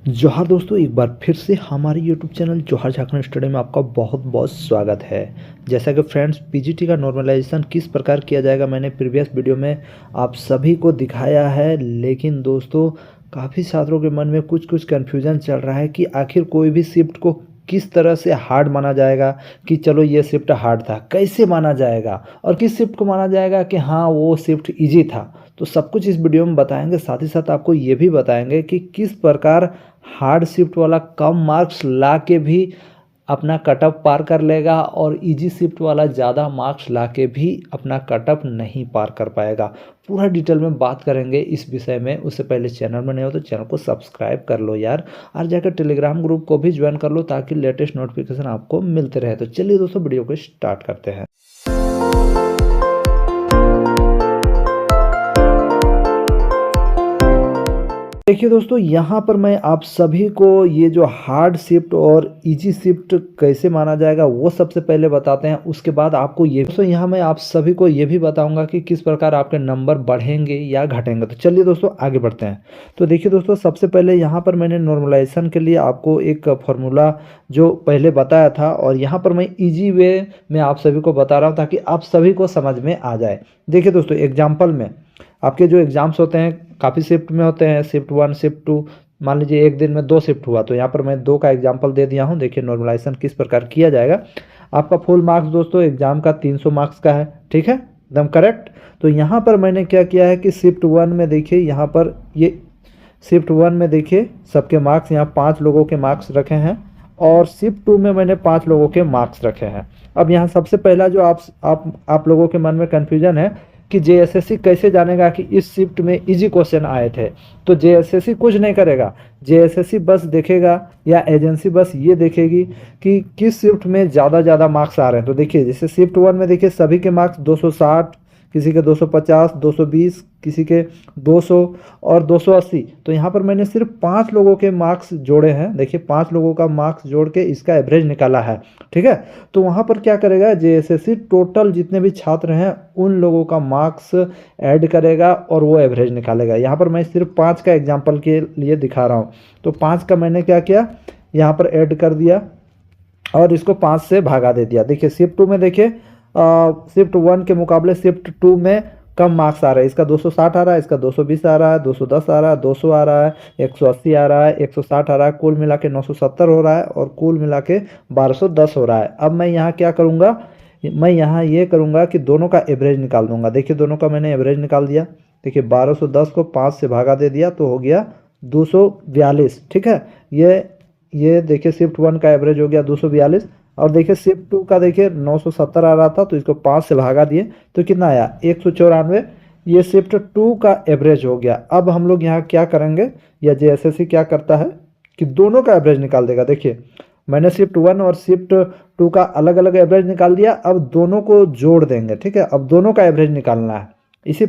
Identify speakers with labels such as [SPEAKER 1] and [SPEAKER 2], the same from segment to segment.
[SPEAKER 1] जोहार दोस्तों, एक बार फिर से हमारे यूट्यूब चैनल जोहार झारखंड स्टडी में आपका बहुत बहुत स्वागत है। जैसा कि फ्रेंड्स, पीजीटी का नॉर्मलाइजेशन किस प्रकार किया जाएगा मैंने प्रीवियस वीडियो में आप सभी को दिखाया है। लेकिन दोस्तों, काफ़ी छात्रों के मन में कुछ कन्फ्यूजन चल रहा है कि आखिर कोई भी शिफ्ट को किस तरह से हार्ड माना जाएगा कि चलो ये शिफ्ट हार्ड था, कैसे माना जाएगा, और किस शिफ्ट को माना जाएगा कि हाँ वो शिफ्ट इजी था। तो सब कुछ इस वीडियो में बताएंगे। साथ ही साथ आपको ये भी बताएंगे कि किस प्रकार हार्ड शिफ्ट वाला कम मार्क्स ला के भी अपना कटअप पार कर लेगा और इजी शिफ्ट वाला ज़्यादा मार्क्स ला के भी अपना कटअप नहीं पार कर पाएगा। पूरा डिटेल में बात करेंगे इस विषय में। उससे पहले चैनल में नहीं हो तो चैनल को सब्सक्राइब कर लो यार, और जाकर टेलीग्राम ग्रुप को भी ज्वाइन कर लो ताकि लेटेस्ट नोटिफिकेशन आपको मिलते रहे। तो चलिए दोस्तों, वीडियो को स्टार्ट करते हैं। देखिए दोस्तों, यहाँ पर मैं आप सभी को ये जो हार्ड शिफ्ट और इजी शिफ्ट कैसे माना जाएगा वो सबसे पहले बताते हैं। उसके बाद आपको ये दोस्तों यहाँ मैं आप सभी को ये भी बताऊंगा कि किस प्रकार आपके नंबर बढ़ेंगे या घटेंगे। तो चलिए दोस्तों आगे बढ़ते हैं। तो देखिए दोस्तों, सबसे पहले यहाँ पर मैंने नॉर्मलाइजेशन के लिए आपको एक फॉर्मूला जो पहले बताया था, और यहाँ पर मैं ईजी वे में आप सभी को बता रहा हूँ ताकि आप सभी को समझ में आ जाए। देखिए दोस्तों, एग्जाम्पल में आपके जो एग्ज़ाम्स होते हैं काफ़ी शिफ्ट में होते हैं, शिफ्ट 1 शिफ्ट 2। मान लीजिए एक दिन में 2 शिफ्ट हुआ, तो यहाँ पर मैं 2 का एग्जाम्पल दे दिया हूँ। देखिए नॉर्मलाइजेशन किस प्रकार किया जाएगा। आपका फुल मार्क्स दोस्तों एग्जाम का 300 मार्क्स का है, ठीक है, एकदम करेक्ट। तो यहाँ पर मैंने क्या किया है कि शिफ्ट 1 में देखिए, यहाँ पर ये शिफ्ट 1 में देखिए सबके मार्क्स यहाँ 5 लोगों के मार्क्स रखे हैं, और शिफ्ट 2 में मैंने 5 लोगों के मार्क्स रखे हैं। अब यहाँ सबसे पहला जो आप लोगों के मन में कन्फ्यूजन है कि जेएसएससी कैसे जानेगा कि इस शिफ्ट में इजी क्वेश्चन आए थे। तो जेएसएससी कुछ नहीं करेगा, जेएसएससी बस देखेगा या एजेंसी बस ये देखेगी कि किस शिफ्ट में ज़्यादा मार्क्स आ रहे हैं। तो देखिए जैसे शिफ्ट 1 में देखिए सभी के मार्क्स 260, किसी के 250, 220, किसी के 200 और 280। तो यहाँ पर मैंने सिर्फ 5 लोगों के मार्क्स जोड़े हैं। देखिए 5 लोगों का मार्क्स जोड़ के इसका एवरेज निकाला है, ठीक है। तो वहाँ पर क्या करेगा, जेएसएससी टोटल जितने भी छात्र हैं उन लोगों का मार्क्स ऐड करेगा और वो एवरेज निकालेगा। यहाँ पर मैं सिर्फ 5 का एग्जाम्पल के लिए दिखा रहा हूँ। तो 5 का मैंने क्या किया, यहाँ पर ऐड कर दिया और इसको 5 से भागा दे दिया। देखिए शिफ्ट 2 में देखिए शिफ्ट 1 के मुकाबले शिफ्ट 2 में कम मार्क्स आ रहा है। इसका 260 आ रहा है, इसका 220 आ रहा है, 210 आ रहा है, 200 आ रहा है, 180 आ रहा है, 160 आ रहा है, कुल मिला के 970 हो रहा है, और कुल मिला के 1210 हो रहा है। अब मैं यहाँ क्या करूँगा, मैं यहाँ ये करूँगा कि दोनों का एवरेज निकाल दूंगा। देखिए दोनों का मैंने एवरेज निकाल दिया। देखिए 1210 को 5 से भागा दे दिया तो हो गया 242, ठीक है। ये देखिए शिफ्ट 1 का एवरेज हो गया 242, और देखिए शिफ्ट 2 का देखिए 970 आ रहा था, तो इसको 5 से भागा दिए तो कितना आया 194। ये शिफ्ट 2 का एवरेज हो गया। अब हम लोग यहाँ क्या करेंगे, या जेएसएससी क्या करता है कि दोनों का एवरेज निकाल देगा। देखिए मैंने शिफ्ट 1 और शिफ्ट 2 का अलग अलग एवरेज निकाल दिया, अब दोनों को जोड़ देंगे, ठीक है। अब दोनों का एवरेज निकालना है। इसी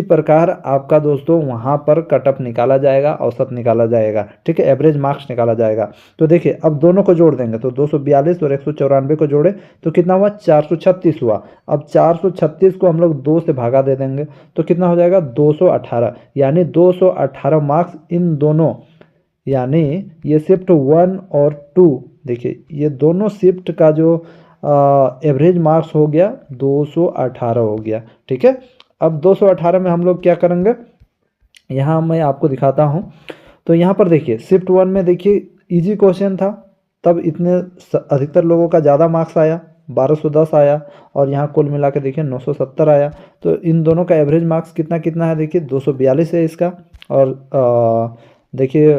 [SPEAKER 1] प्रकार आपका दोस्तों वहाँ पर कटअप निकाला जाएगा, औसत निकाला जाएगा, ठीक है, एवरेज मार्क्स निकाला जाएगा। तो देखिए अब दोनों को जोड़ देंगे, तो 242 और 194 को जोड़े तो कितना हुआ 436 हुआ। अब 436 को हम लोग 2 से भागा दे देंगे तो कितना हो जाएगा 218, यानी 218 मार्क्स इन दोनों, यानी ये शिफ्ट 1 और 2, देखिए ये दोनों शिफ्ट का जो एवरेज मार्क्स हो गया 218 हो गया, ठीक है। अब 218 में हम लोग क्या करेंगे, यहाँ मैं आपको दिखाता हूँ। तो यहाँ पर देखिए शिफ्ट 1 में देखिए इजी क्वेश्चन था, तब इतने अधिकतर लोगों का ज़्यादा मार्क्स आया, 1210 आया, और यहाँ कुल मिला के देखिए 970 आया। तो इन दोनों का एवरेज मार्क्स कितना कितना है, देखिए 242 है इसका, और देखिए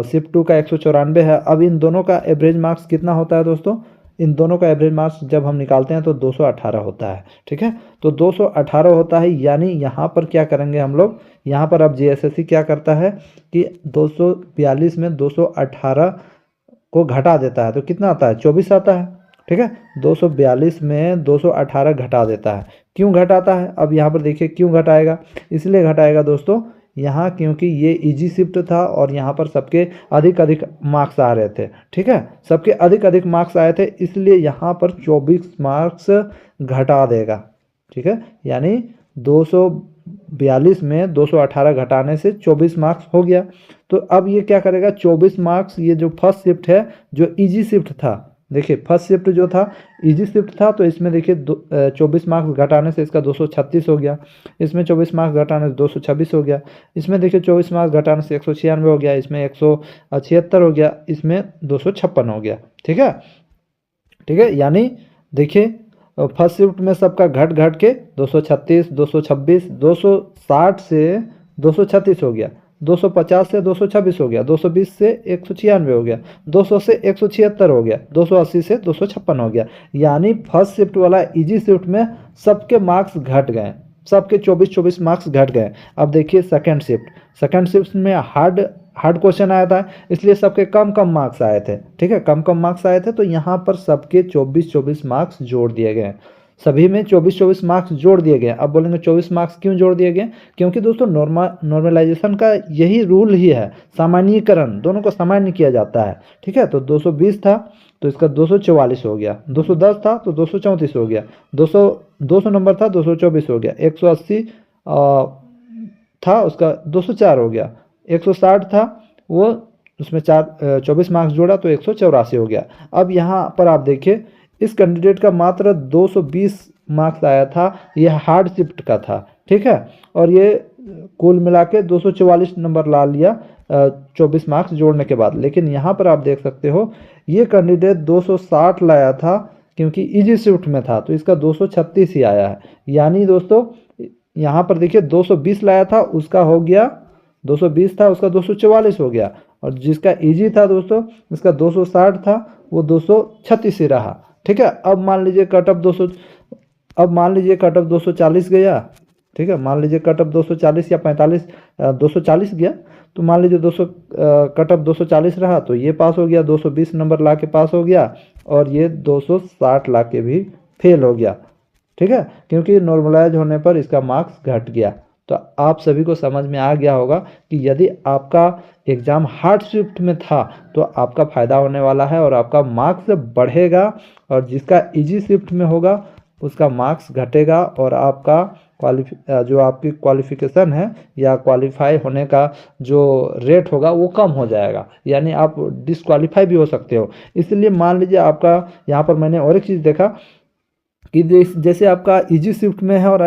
[SPEAKER 1] शिफ्ट 2 का 194 है। अब इन दोनों का एवरेज मार्क्स कितना होता है दोस्तों, इन दोनों का एवरेज मार्क्स जब हम निकालते हैं तो 218 होता है, ठीक है। तो 218 होता है, यानी यहाँ पर क्या करेंगे हम लोग, यहाँ पर अब जेएसएससी क्या करता है कि 242 में 218 को घटा देता है, तो कितना आता है 24 आता है, ठीक है। 242 में 218 घटा देता है। क्यों घटाता है, अब यहाँ पर देखिए क्यों घटाएगा, इसलिए घटाएगा दोस्तों यहाँ क्योंकि ये इजी शिफ्ट था और यहाँ पर सबके अधिक मार्क्स आ रहे थे, ठीक है, सबके अधिक मार्क्स आए थे, इसलिए यहाँ पर 24 मार्क्स घटा देगा, ठीक है। यानी 242 में 218 घटाने से 24 मार्क्स हो गया। तो अब ये क्या करेगा, 24 मार्क्स, ये जो फर्स्ट शिफ्ट है जो इजी शिफ्ट था, देखिए फर्स्ट शिफ्ट जो था इजी शिफ्ट था, तो इसमें देखिए 24 मार्क्स घटाने से इसका 236 हो गया, इसमें 24 मार्क्स घटाने से 226 हो गया, इसमें देखिए 24 मार्क्स घटाने से 196 हो गया, इसमें 176 हो गया, इसमें 256 हो गया। ठीक है, ठीक है, यानी देखिए फर्स्ट शिफ्ट में सबका घट घट के 236, 226, 260 से 236 हो गया, 250 से 226 हो गया, 220 से 196 हो गया, 200 से 176 हो गया, 280 से 256 हो गया। यानी फर्स्ट शिफ्ट वाला इजी शिफ्ट में सबके मार्क्स घट गए, सबके 24-24 मार्क्स घट गए। अब देखिए सेकंड शिफ्ट में हार्ड क्वेश्चन आया था, इसलिए सबके कम कम मार्क्स आए थे। ठीक है, कम कम मार्क्स आए थे, तो यहाँ पर सबके 24-24 मार्क्स जोड़ दिए गए, सभी में 24-24 मार्क्स जोड़ दिए गए। अब बोलेंगे 24 मार्क्स क्यों जोड़ दिए गए, क्योंकि दोस्तों नॉर्मलाइजेशन का यही रूल ही है, सामान्यीकरण, दोनों को सामान्य किया जाता है। ठीक है, तो 220 था तो इसका 244 हो गया, 210 था तो 234 हो गया, 200 नंबर था 224 हो गया, 180 था उसका 204 हो गया, 160 था वो उसमें 24 मार्क्स जोड़ा तो 184 हो गया। अब यहाँ पर आप देखिए इस कैंडिडेट का मात्र 220 मार्क्स आया था, ये हार्ड शिफ्ट का था। ठीक है, और ये कुल मिला के 244 नंबर ला लिया 24 मार्क्स जोड़ने के बाद। लेकिन यहाँ पर आप देख सकते हो ये कैंडिडेट 260 लाया था, क्योंकि इजी शिफ्ट में था तो इसका 236 ही आया है। यानी दोस्तों यहाँ पर देखिए 220 लाया था उसका हो गया, 220 था उसका 244 हो गया, और जिसका इजी था दोस्तों इसका 260 था वो 236 ही रहा। ठीक है, अब मान लीजिए कटअप 240 गया। ठीक है, मान लीजिए कटअप 240 या 45 240 गया, तो मान लीजिए 200 कटअप 240 रहा तो ये पास हो गया, 220 नंबर ला के पास हो गया, और ये 260 ला के भी फेल हो गया। ठीक है, क्योंकि नॉर्मलाइज होने पर इसका मार्क्स घट गया। तो आप सभी को समझ में आ गया होगा कि यदि आपका एग्ज़ाम हार्ड शिफ्ट में था तो आपका फ़ायदा होने वाला है और आपका मार्क्स बढ़ेगा, और जिसका इजी शिफ्ट में होगा उसका मार्क्स घटेगा, और आपका जो आपकी क्वालिफिकेशन है या क्वालिफाई होने का जो रेट होगा वो कम हो जाएगा, यानी आप डिसक्वालीफाई भी हो सकते हो। इसलिए मान लीजिए आपका यहाँ पर मैंने और एक चीज़ देखा कि जैसे आपका इजी शिफ्ट में है और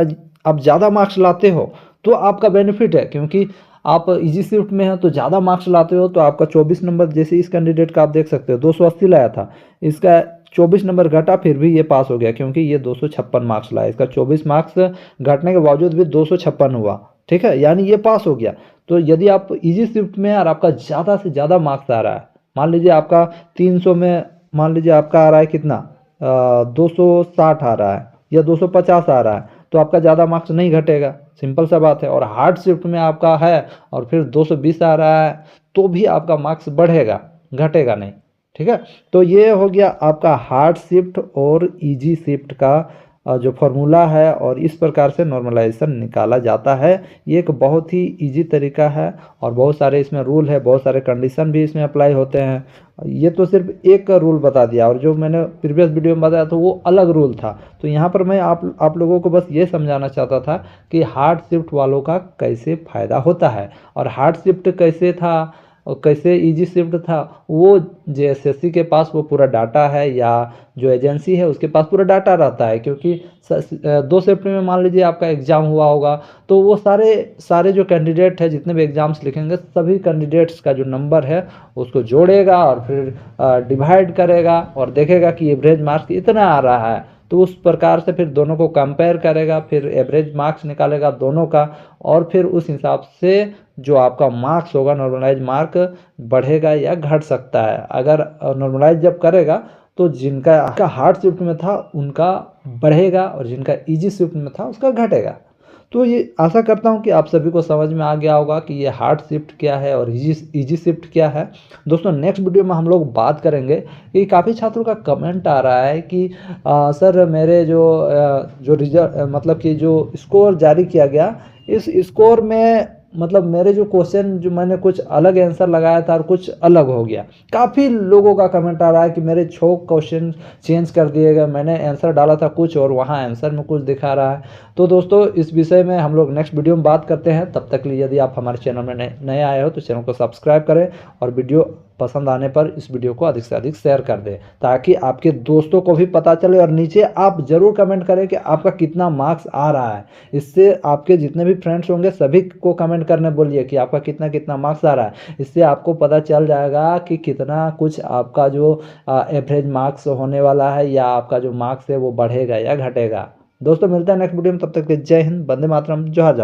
[SPEAKER 1] आप ज़्यादा मार्क्स लाते हो तो आपका बेनिफिट है, क्योंकि आप इजी शिफ्ट में हैं तो ज़्यादा मार्क्स लाते हो तो आपका 24 नंबर, जैसे इस कैंडिडेट का आप देख सकते हो 280 लाया था, इसका 24 नंबर घटा फिर भी ये पास हो गया, क्योंकि ये 256 मार्क्स लाया, इसका 24 मार्क्स घटने के बावजूद भी 256 हुआ। ठीक है, यानी ये पास हो गया। तो यदि आप इजी शिफ्ट में और आपका ज़्यादा से ज़्यादा मार्क्स आ रहा है, मान लीजिए आपका 300 में मान लीजिए आपका आ रहा है कितना 260 आ रहा है या 250 आ रहा है, तो आपका ज़्यादा मार्क्स नहीं घटेगा, सिंपल सा बात है। और हार्ड शिफ्ट में आपका है और फिर 220 आ रहा है तो भी आपका मार्क्स बढ़ेगा, घटेगा नहीं। ठीक है, तो ये हो गया आपका हार्ड शिफ्ट और इजी शिफ्ट का जो फॉर्मूला है, और इस प्रकार से नॉर्मलाइजेशन निकाला जाता है। ये एक बहुत ही इजी तरीका है और बहुत सारे इसमें रूल है, बहुत सारे कंडीशन भी इसमें अप्लाई होते हैं। ये तो सिर्फ एक रूल बता दिया, और जो मैंने प्रीवियस वीडियो में बताया था वो अलग रूल था। तो यहाँ पर मैं आप लोगों को बस ये समझाना चाहता था कि हार्ड शिफ्ट वालों का कैसे फ़ायदा होता है, और हार्ड शिफ्ट कैसे था और कैसे इजी शिफ्ट था, वो जेएसएससी के पास वो पूरा डाटा है, या जो एजेंसी है उसके पास पूरा डाटा रहता है। क्योंकि 2 शिफ्ट में मान लीजिए आपका एग्ज़ाम हुआ होगा, तो वो सारे जो कैंडिडेट है जितने भी एग्ज़ाम्स लिखेंगे सभी कैंडिडेट्स का जो नंबर है उसको जोड़ेगा और फिर डिवाइड करेगा और देखेगा कि एवरेज मार्क्स इतना आ रहा है, तो उस प्रकार से फिर दोनों को कंपेयर करेगा, फिर एवरेज मार्क्स निकालेगा दोनों का, और फिर उस हिसाब से जो आपका मार्क्स होगा नॉर्मलाइज मार्क बढ़ेगा या घट सकता है। अगर नॉर्मलाइज जब करेगा तो जिनका हार्ड शिफ्ट में था उनका बढ़ेगा और जिनका इजी शिफ्ट में था उसका घटेगा। तो ये आशा करता हूँ कि आप सभी को समझ में आ गया होगा कि ये हार्ड शिफ्ट क्या है और इजी शिफ्ट क्या है। दोस्तों नेक्स्ट वीडियो में हम लोग बात करेंगे कि काफ़ी छात्रों का कमेंट आ रहा है कि सर मेरे जो रिजल्ट मतलब कि जो स्कोर जारी किया गया, इस स्कोर में मतलब मेरे जो क्वेश्चन जो मैंने कुछ अलग आंसर लगाया था और कुछ अलग हो गया। काफ़ी लोगों का कमेंट आ रहा है कि मेरे 6 क्वेश्चन चेंज कर दिए गए, मैंने आंसर डाला था कुछ और वहाँ आंसर में कुछ दिखा रहा है। तो दोस्तों इस विषय में हम लोग नेक्स्ट वीडियो में बात करते हैं। तब तक के लिए यदि आप हमारे चैनल में नए आए हो तो चैनल को सब्सक्राइब करें और वीडियो पसंद आने पर इस वीडियो को अधिक से अधिक शेयर कर दें, ताकि आपके दोस्तों को भी पता चले। और नीचे आप ज़रूर कमेंट करें कि आपका कितना मार्क्स आ रहा है। इससे आपके जितने भी फ्रेंड्स होंगे सभी को कमेंट करने बोलिए कि आपका कितना कितना मार्क्स आ रहा है। इससे आपको पता चल जाएगा कि कितना कुछ आपका जो एवरेज मार्क्स होने वाला है, या आपका जो मार्क्स है वो बढ़ेगा या घटेगा। दोस्तों मिलते हैं नेक्स्ट वीडियो में, तब तक के जय हिंद, वंदे मातरम, जोहार।